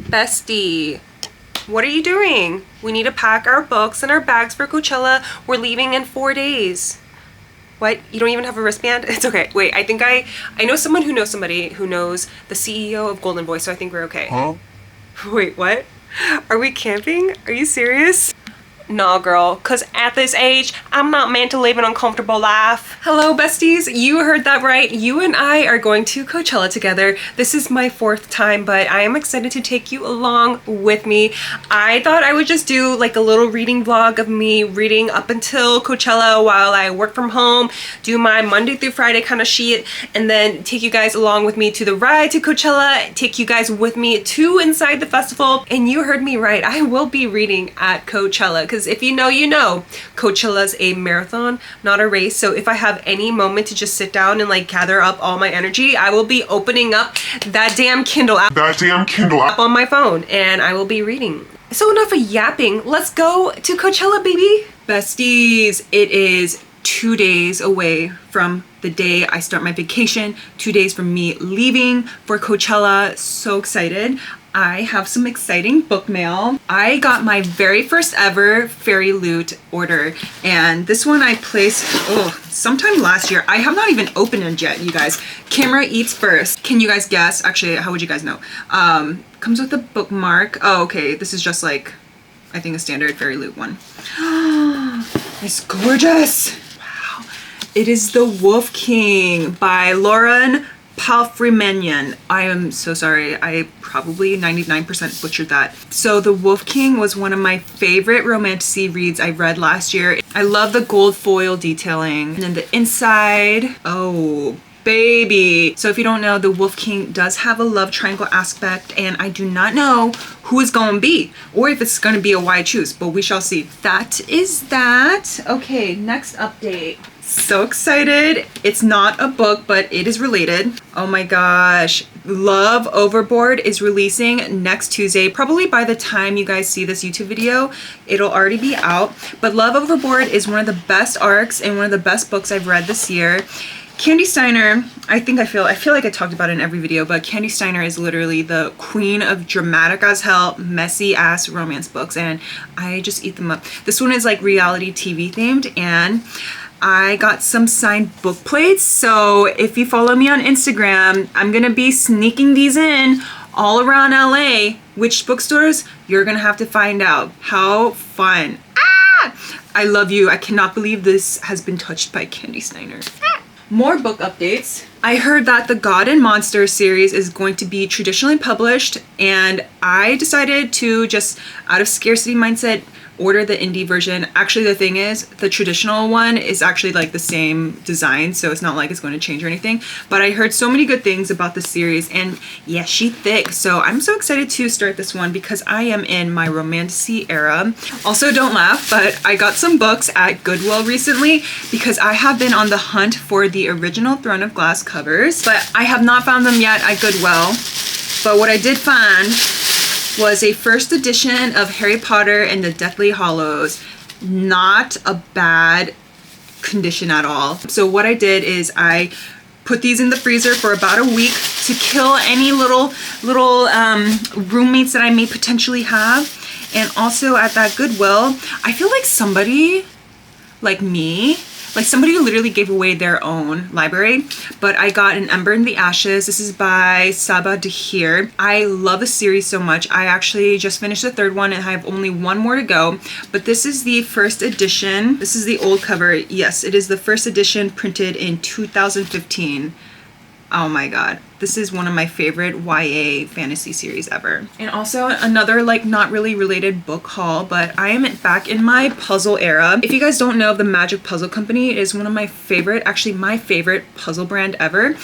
Bestie, what are you doing? We need to pack our books and our bags for Coachella. We're leaving in 4 days. What? You don't even have a wristband? It's okay. Wait, I think I know someone who knows somebody who knows the CEO of Golden Voice, so I think we're okay. Huh? Wait, what? Are we camping? Are you serious? Nah, girl, cause at this age, I'm not meant to live an uncomfortable life. Hello, besties. You heard that right. You and I are going to Coachella together. This is my 4th time, but I am excited to take you along with me. I thought I would just do like a little reading vlog of me reading up until Coachella while I work from home, do my Monday through Friday kind of shit, and then take you guys along with me to the ride to Coachella, take you guys with me to inside the festival. And you heard me right. I will be reading at Coachella, because if you know, you know, Coachella's a marathon, not a race. So if I have any moment to just sit down and like gather up all my energy, I will be opening up that damn Kindle app on my phone, and I will be reading. So enough of yapping. Let's go to Coachella, baby. Besties, it is 2 days away from the day I start my vacation, 2 days from me leaving for Coachella. So excited. I have some exciting book mail. I got my very first ever Fairy Loot order, and this one I placed sometime last year. I have not even opened it yet, you guys. Camera eats first. Can you guys guess? Actually, how would you guys know? Comes with a bookmark. Oh, okay. This is just like, I think, a standard Fairy Loot one. It's gorgeous. Wow. It is The Wolf King by Lauren Palfremenian. I am so sorry. I probably 99% butchered that. So The Wolf King was one of my favorite romantasy reads I read last year. I love the gold foil detailing. And then the inside, oh baby. So if you don't know, The Wolf King does have a love triangle aspect, and I do not know who it's gonna be or if it's gonna be a wide choose, but we shall see. That is that. Okay, next update. So excited. It's not a book, but it is related. Oh my gosh. Love Overboard is releasing next Tuesday. Probably by the time you guys see this YouTube video, it'll already be out. But Love Overboard is one of the best arcs and one of the best books I've read this year. Candy Steiner, I feel like I talked about it in every video, but Candy Steiner is literally the queen of dramatic as hell, messy ass romance books, and I just eat them up. This one is like reality TV themed, and I got some signed book plates. So if you follow me on Instagram, I'm gonna be sneaking these in all around LA. Which bookstores? You're gonna have to find out. How fun. Ah! I love you. I cannot believe this has been touched by Candy Steiner. More book updates. I heard that the God and Monster series is going to be traditionally published, and I decided to just, out of scarcity mindset, order the indie version. Actually, the thing is, the traditional one is actually like the same design, so it's not like it's going to change or anything. But I heard so many good things about the series, and yeah, she thick. So I'm so excited to start this one because I am in my romantasy era. Also, don't laugh, but I got some books at Goodwill recently because I have been on the hunt for the original Throne of Glass covers, but I have not found them yet at Goodwill. But what I did find was a first edition of Harry Potter and the Deathly Hallows. Not a bad condition at all. So what I did is I put these in the freezer for about a week to kill any little roommates that I may potentially have. And also at that Goodwill, I feel like somebody like me, like somebody literally gave away their own library, but I got an Ember in the Ashes. This is by Saba Dahir. I love the series so much. I actually just finished the 3rd one and I have only 1 more to go, but this is the first edition. This is the old cover. Yes, it is the first edition printed in 2015. Oh my god. This is one of my favorite YA fantasy series ever. And also another like not really related book haul, but I am back in my puzzle era. If you guys don't know, the Magic Puzzle Company is one of my favorite, actually my favorite puzzle brand ever.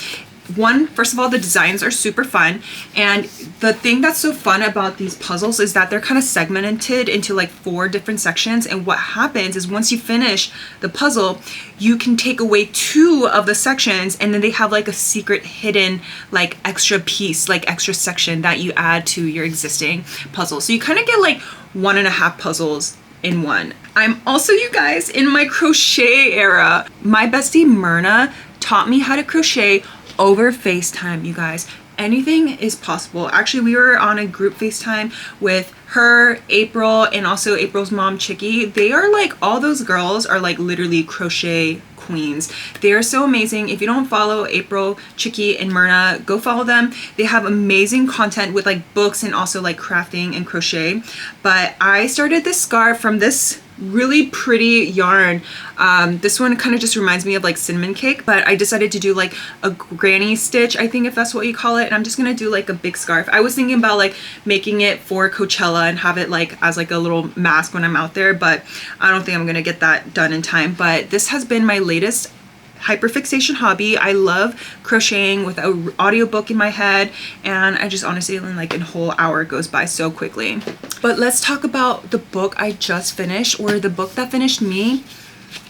One, first of all, the designs are super fun, and the thing that's so fun about these puzzles is that they're kind of segmented into like 4 different sections, and what happens is once you finish the puzzle, you can take away 2 of the sections, and then they have like a secret hidden like extra piece, like extra section that you add to your existing puzzle. So you kind of get like 1.5 puzzles in one. I'm also, you guys, in my crochet era. My bestie Mirna taught me how to crochet over FaceTime, you guys. anything is possible. Actually, we were on a group FaceTime with her, April, and also April's mom, Chickie. They are like, all those girls are like literally crochet queens. They are so amazing. If you don't follow April, Chickie, and Mirna, go follow them. They have amazing content with like books and also like crafting and crochet. But I started this scarf from this really pretty yarn. This one kind of just reminds me of like cinnamon cake, but I decided to do like a granny stitch, I think, if that's what you call it. And I'm just gonna do like a big scarf. I was thinking about like making it for Coachella and have it like as like a little mask when I'm out there, but I don't think I'm gonna get that done in time. But this has been my latest hyperfixation hobby. I love crocheting with an audiobook in my head, and I just honestly, like, a whole hour goes by so quickly. But let's talk about the book I just finished, or the book that finished me.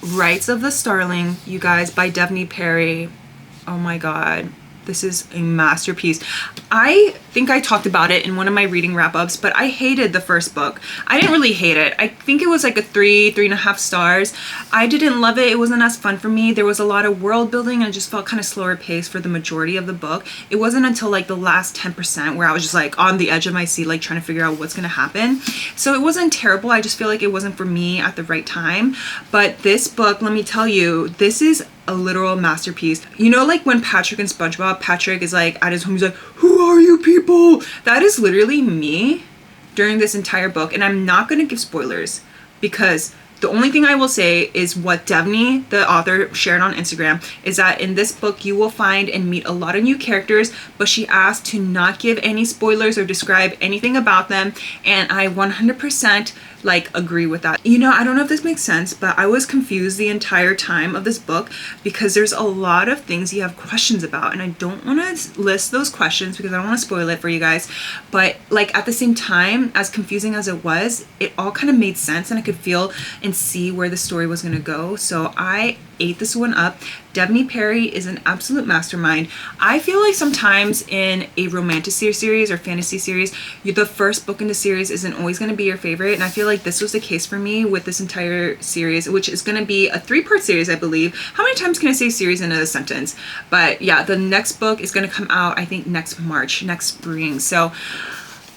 Rites of the Starling, you guys, by TIMEEEE. Oh my god, this is a masterpiece. I think I talked about it in one of my reading wrap-ups, but I hated the first book. I didn't really hate it. I think it was like a 3.5 stars. I didn't love it. It wasn't as fun for me. There was a lot of world building and it just felt kind of slower paced for the majority of the book. It wasn't until like the last 10% where I was just like on the edge of my seat, like trying to figure out what's gonna happen. So it wasn't terrible. I just feel like it wasn't for me at the right time. But this book, let me tell you, this is a literal masterpiece. You know, like when Patrick and SpongeBob, Patrick is like at his home, he's like, "Who are you people?" That is literally me during this entire book. And I'm not gonna give spoilers, because the only thing I will say is what Devney, the author, shared on Instagram, is that in this book you will find and meet a lot of new characters, but she asked to not give any spoilers or describe anything about them, and I 100% like agree with that. You know, I don't know if this makes sense, but I was confused the entire time of this book because there's a lot of things you have questions about, and I don't want to list those questions because I don't want to spoil it for you guys. But like at the same time, as confusing as it was, it all kind of made sense, and I could feel and see where the story was going to go. So I ate this one up. TIMEEEE is an absolute mastermind. I feel like sometimes in a romantic series or fantasy series, the first book in the series isn't always going to be your favorite, and I feel like this was the case for me with this entire series, which is going to be a 3-part series, I believe. How many times can I say series in a sentence? But yeah, the next book is going to come out, I think, next March, next spring. So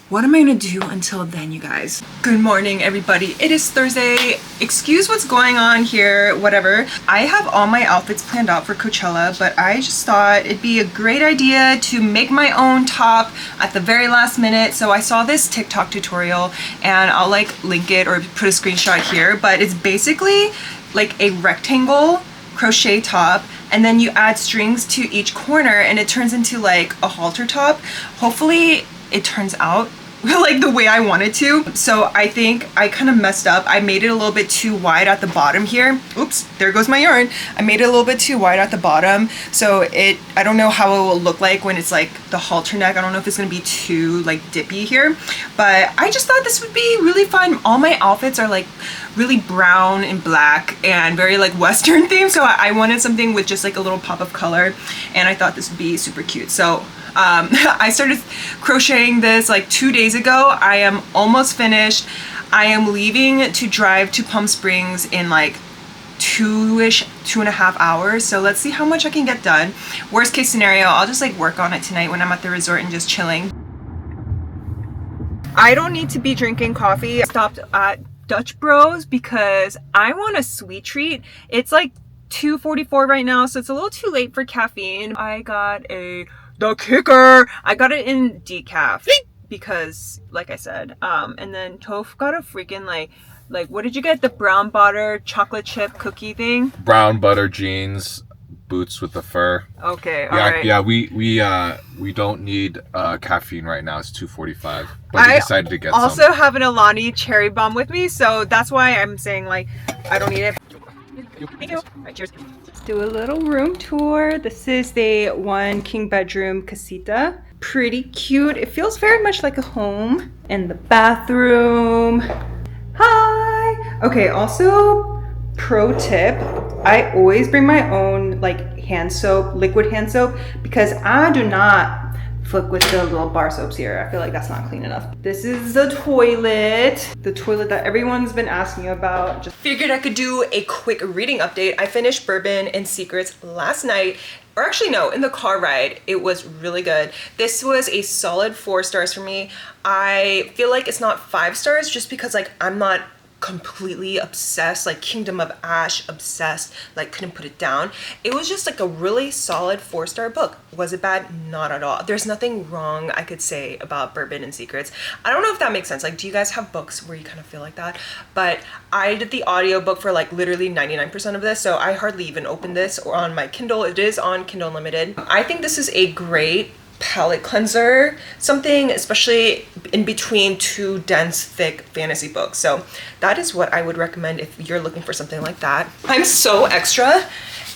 what am I gonna do until then, you guys? Good morning, everybody. It is Thursday. Excuse what's going on here, whatever. I have all my outfits planned out for Coachella, but I just thought it'd be a great idea to make my own top at the very last minute. So I saw this TikTok tutorial, and I'll like link it or put a screenshot here, but it's basically like a rectangle crochet top, and then you add strings to each corner and it turns into like a halter top. Hopefully it turns out like the way I wanted to. So I think I kind of messed up. I made it a little bit too wide at the bottom here. Oops, there goes my yarn. I made it a little bit too wide at the bottom. So I don't know how it will look like when it's like the halter neck. I don't know if it's gonna be too like dippy here, but I just thought this would be really fun. All my outfits are like really brown and black and very like Western themed. So I wanted something with just like a little pop of color, and I thought this would be super cute. So I started crocheting this like 2 days ago. I am almost finished. I am leaving to drive to Palm Springs in like 2.5 hours. So let's see how much I can get done. Worst case scenario, I'll just like work on it tonight when I'm at the resort and just chilling. I don't need to be drinking coffee. I stopped at Dutch Bros because I want a sweet treat. It's like 2:44 right now, so it's a little too late for caffeine. I got the kicker. I got it in decaf because, like I said, and then Toph got a freaking like what did you get? The brown butter chocolate chip cookie thing? Brown butter jeans, boots with the fur. Okay, all yeah, right. Yeah, we don't need caffeine right now. It's 2:45. But we decided to get some. I also have an Alani cherry bomb with me, so that's why I'm saying like I don't need it. Thank you. All right, cheers. Let's do a little room tour. This is the 1 king bedroom casita. Pretty cute. It feels very much like a home. And the bathroom. Hi. Okay, also pro tip, I always bring my own like hand soap, liquid hand soap, because I do not Flick with the little bar soaps here. I feel like that's not clean enough. This is the toilet that everyone's been asking about. Just figured I could do a quick reading update. I finished Bourbon and Secrets last night, or actually no, in the car ride. It was really good. This was a solid 4 stars for me. I feel like it's not 5 stars just because like I'm not completely obsessed, like Kingdom of Ash obsessed, like couldn't put it down. It was just like a really solid 4-star book. Was it bad? Not at all. There's nothing wrong I could say about Bourbon and Secrets. I don't know if that makes sense. Like, do you guys have books where you kind of feel like that? But I did the audiobook for like literally 99% of this, so I hardly even opened this or on my Kindle. It is on Kindle Unlimited. I think this is a great palette cleanser, something especially in between 2 dense thick fantasy books. So that is what I would recommend if you're looking for something like that. I'm so extra,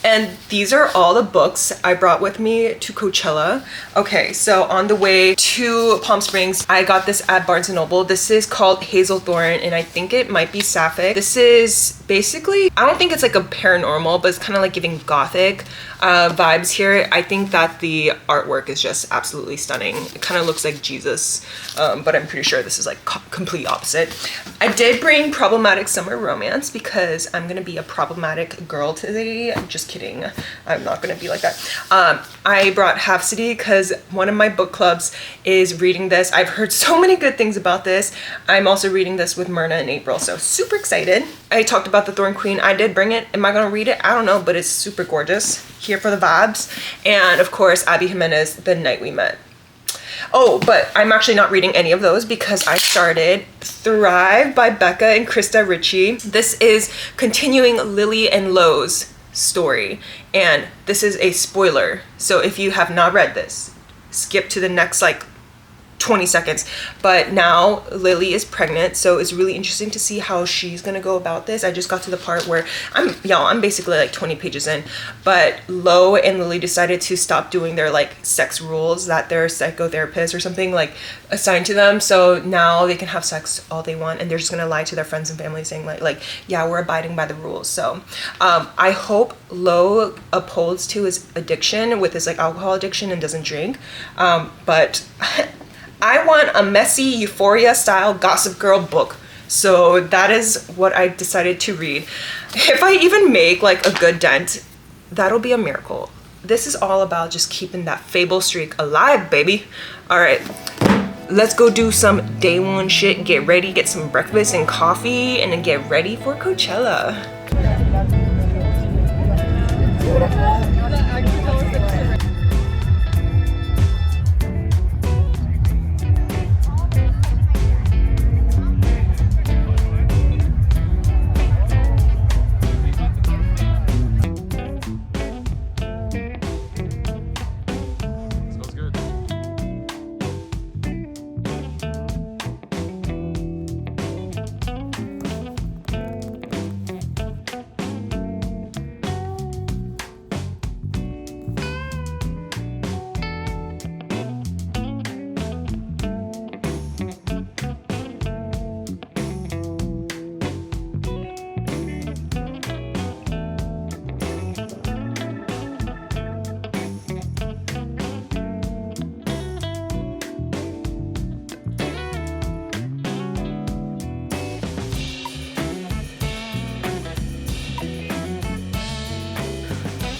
and these are all the books I brought with me to Coachella. Okay, so on the way to Palm Springs, I got this at Barnes & Noble. This is called Hazelthorn, and I think it might be sapphic. This is basically, I don't think it's like a paranormal, but it's kind of like giving gothic vibes here. I think that the artwork is just absolutely stunning. It kind of looks like Jesus, but I'm pretty sure this is like complete opposite. I did bring Problematic Summer Romance because I'm gonna be a problematic girl today. I'm just kidding. I'm not gonna be like that. I brought Half City because one of my book clubs is reading this. I've heard so many good things about this. I'm also reading this with Mirna in April, so super excited. I talked about The Thorn Queen. I did bring it. Am I gonna read it? I don't know, but it's super gorgeous. Here for the vibes. And of course, Abby Jimenez, The Night We Met. Oh, but I'm actually not reading any of those because I started Thrive by Becca and Krista Ritchie. This is continuing Lily and Lo's story, and this is a spoiler. So if you have not read this, skip to the next like 20 seconds. But now Lily is pregnant, so it's really interesting to see how she's gonna go about this. I just got to the part where I'm basically like 20 pages in, but Lo and Lily decided to stop doing their like sex rules that their psychotherapist or something like assigned to them. So now they can have sex all they want, and they're just gonna lie to their friends and family saying like yeah, we're abiding by the rules. So I hope Lo upholds to his addiction with his like alcohol addiction and doesn't drink, but I want a messy Euphoria style Gossip Girl book. So that is what I decided to read. If I even make like a good dent, that'll be a miracle. This is all about just keeping that Fable streak alive, baby. All right, let's go do some day one shit, get ready, get some breakfast and coffee, and then get ready for Coachella.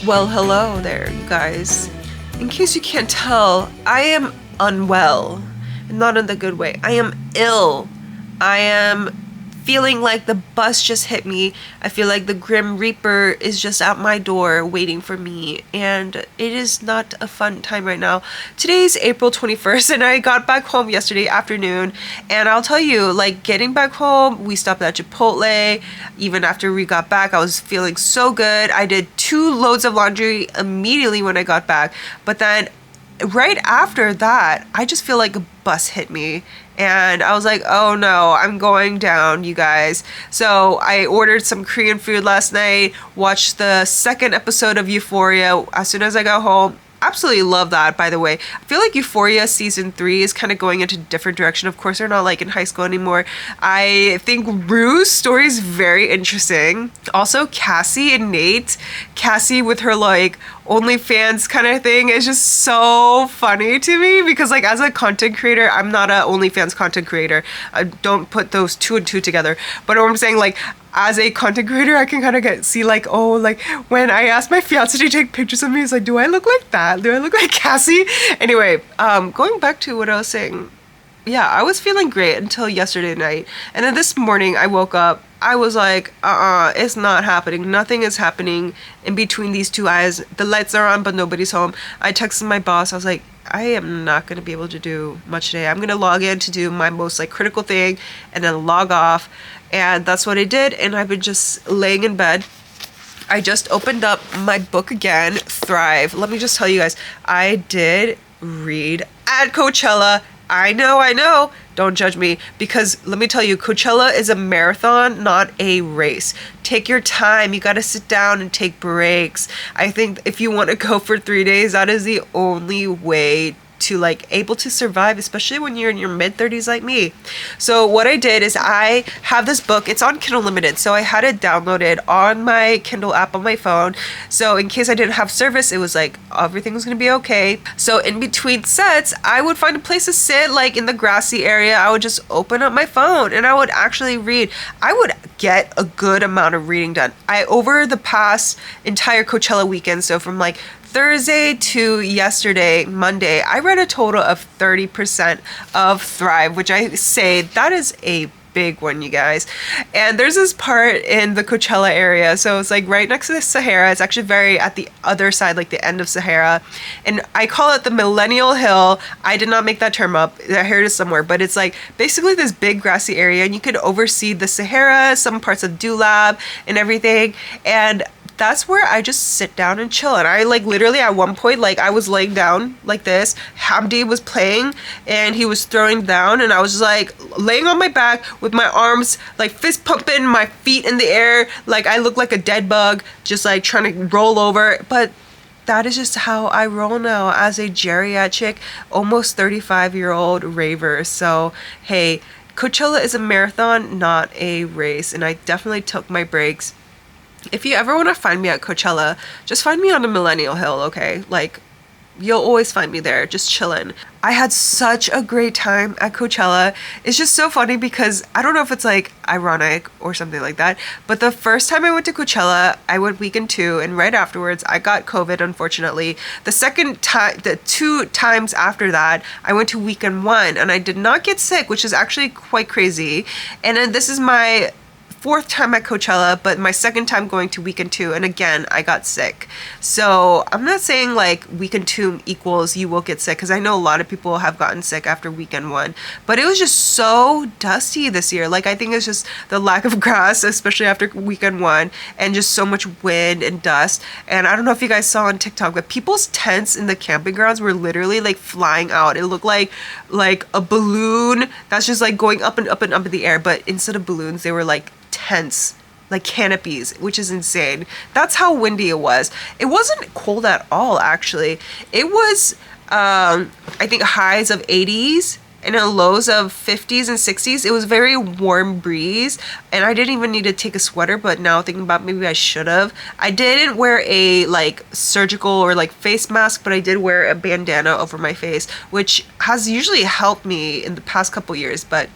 Well, hello there, you guys. In case you can't tell, I am unwell. Not in the good way. I am ill. I am feeling like the bus just hit me. I feel like the Grim Reaper is just at my door waiting for me, and it is not a fun time right now. Today's April 21st, and I got back home yesterday afternoon, and I'll tell you, like, getting back home, we stopped at Chipotle. Even after we got back, I was feeling so good. I did 2 loads of laundry immediately when I got back, but then right after that, I just feel like a bus hit me, and I was like, oh no, I'm going down, you guys. So I ordered some Korean food last night, watched the 2nd episode of Euphoria as soon as I got home, absolutely love that, by the way. I feel like Euphoria season 3 is kind of going into a different direction. Of course, they're not like in high school anymore. I think Rue's story is very interesting. Also, Cassie and Nate. Cassie with her like OnlyFans kind of thing is just so funny to me because like as a content creator, I'm not a OnlyFans content creator. I don't put those two and two together. But what I'm saying, like, as a content creator, I can kind of see like, oh, like when I asked my fiance to take pictures of me, he's like, do I look like that? Do I look like Cassie? Anyway, going back to what I was saying. Yeah, I was feeling great until yesterday night. And then this morning I woke up, I was like, it's not happening. Nothing is happening in between these two eyes. The lights are on, but nobody's home. I texted my boss. I was like, I am not going to be able to do much today. I'm going to log in to do my most like critical thing and then log off. And that's what I did. And I've been just laying in bed. I just opened up my book again, Thrive. Let me just tell you guys, I did read at Coachella. I know. Don't judge me, because let me tell you, Coachella is a marathon, not a race. Take your time. You got to sit down and take breaks. I think if you want to go for 3 days, that is the only way to like able to survive, especially when you're in your mid-30s like me. So what I did is I have this book. It's on Kindle Limited, so I had it downloaded on my Kindle app on my phone. So in case I didn't have service, it was like everything was gonna be okay. So in between sets, I would find a place to sit, like in the grassy area. I would just open up my phone and I would actually read. I would get a good amount of reading done. Over the past entire Coachella weekend, so from like Thursday to yesterday, Monday, I read a total of 30% of Thrive, which I say that is a big one, you guys. And there's this part in the Coachella area, so it's like right next to the Sahara. It's actually very at the other side, like the end of Sahara, and I call it the Millennial Hill. I did not make that term up. I heard it somewhere, but it's like basically this big grassy area, and you could oversee the Sahara, some parts of Dulab and everything. And that's where I just sit down and chill. And I like literally at one point, like I was laying down like this. Hamdi was playing and he was throwing down, and I was just like laying on my back with my arms like fist pumping, my feet in the air. Like I look like a dead bug, just like trying to roll over. But that is just how I roll now as a geriatric, almost 35-year-old raver. So, hey, Coachella is a marathon, not a race. And I definitely took my breaks. If you ever want to find me at Coachella, just find me on the Millennial Hill, okay? Like, you'll always find me there, just chilling. I had such a great time at Coachella. It's just so funny because I don't know if it's like ironic or something like that, but the first time I went to Coachella, I went weekend 2, and right afterwards, I got COVID, unfortunately. The second time, the 2 times after that, I went to weekend 1, and I did not get sick, which is actually quite crazy. And then this is my 4th time at Coachella, but my 2nd time going to weekend 2, and again I got sick. So I'm not saying like weekend 2 equals you will get sick, because I know a lot of people have gotten sick after weekend 1, but it was just so dusty this year. Like I think it's just the lack of grass, especially after weekend 1, and just so much wind and dust. And I don't know if you guys saw on TikTok, but people's tents in the camping grounds were literally like flying out. It looked like a balloon that's just like going up and up and up in the air, but instead of balloons, they were like tents, like canopies, which is insane. That's how windy it was. It wasn't cold at all, actually. It was I think highs of 80s and lows of 50s and 60s. It was very warm breeze, and I didn't even need to take a sweater, but now thinking about, maybe I should have. I didn't wear a like surgical or like face mask, but I did wear a bandana over my face, which has usually helped me in the past couple years. But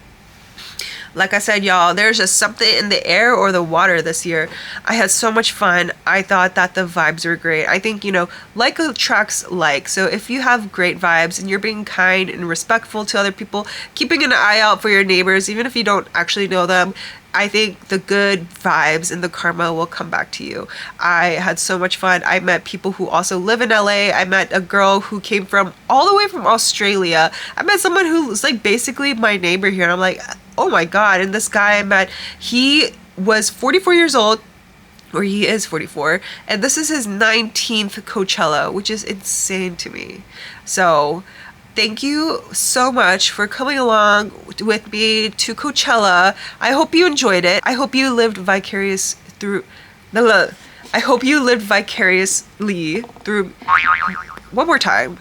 like I said, y'all, there's just something in the air or the water this year. I had so much fun. I thought that the vibes were great. I think, like attracts like. So if you have great vibes and you're being kind and respectful to other people, keeping an eye out for your neighbors, even if you don't actually know them, I think the good vibes and the karma will come back to you. I had so much fun. I met people who also live in LA. I met a girl who came from all the way from Australia. I met someone who's like basically my neighbor here, and I'm like, oh my God. And this guy I met, he was 44 years old, or he is 44, and this is his 19th Coachella, which is insane to me. So thank you so much for coming along with me to Coachella. I hope you enjoyed it. I hope you lived vicariously through one more time.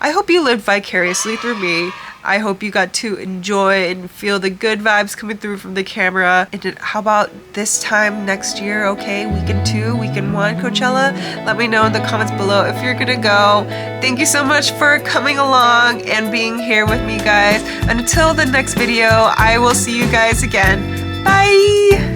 I hope you lived vicariously through me. I hope you got to enjoy and feel the good vibes coming through from the camera. And how about this time next year, okay? Weekend 2, weekend 1 Coachella? Let me know in the comments below if you're gonna go. Thank you so much for coming along and being here with me, guys. Until the next video, I will see you guys again. Bye!